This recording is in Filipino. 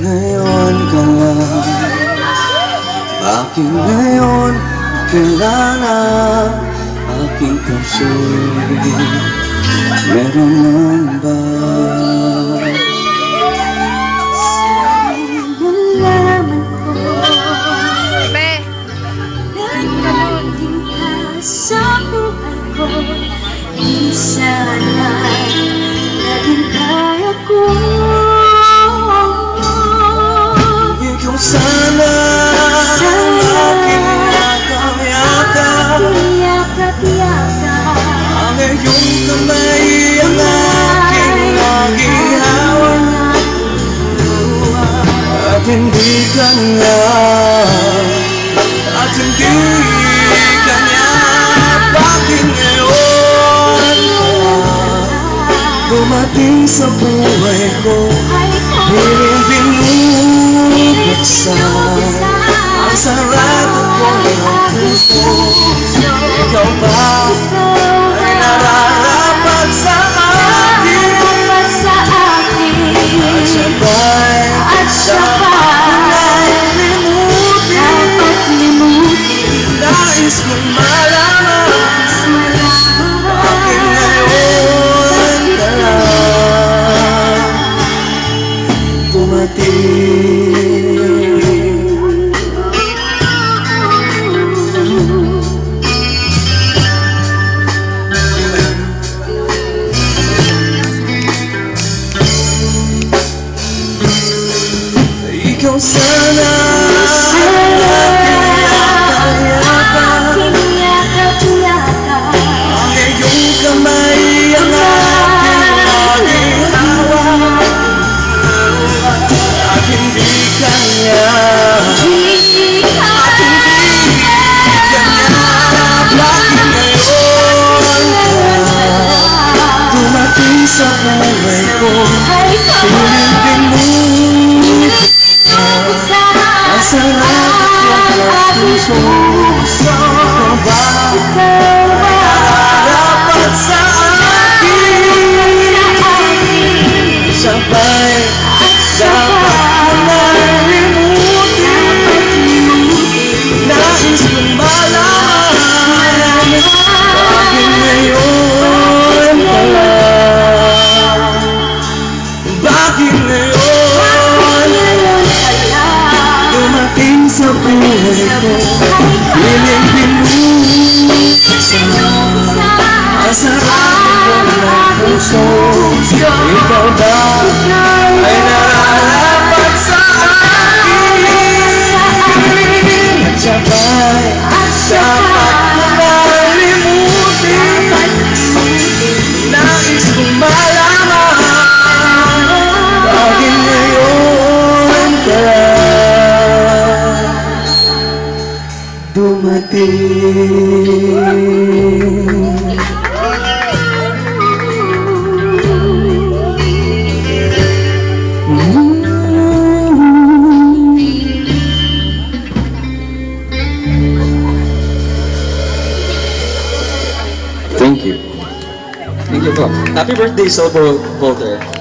Ngayon ka lang, bakit ngayon kailangan aking puso? Meron lang ba? Nalaman ko naging ka sa buhay ko. Di sana naging kaya ko. Ikaw sana aking yakap-yakap, ang iyong kamay ang aking laging hawak, at hindi kanya, at hindi kanya. Bakit ngayon dumating sa buhay ko, hiling binubuksan ang sarado ko ng puso. Ikaw ba ay nararapat sa akin? At sabay dapat limutin. Nais kong malaman bakit ngayon ka lang dumating. Ikaw sana aking yakap-yakap, ang iyong kamay ang aking laging hawak, at hindi kanya, at hindi kanya. Bakit ngayon dumating sa buhay ko, pinipin mo ang sarap ng puso. Ikaw ba ay nararapat sa akin? Sabay dapat malimutin. Nais kong malaman bakit ngayon ka lang. Bakit ngayon dumating sa buhay ko, hiling binubuksan ang sarado ko ng puso. Ikaw ba ay nararapat sa akin? At sabay dapat malimutin. Nais kong malaman bakit ngayon ka lang dumating. Thank you. Thank you po. Happy birthday, Sobo Volter.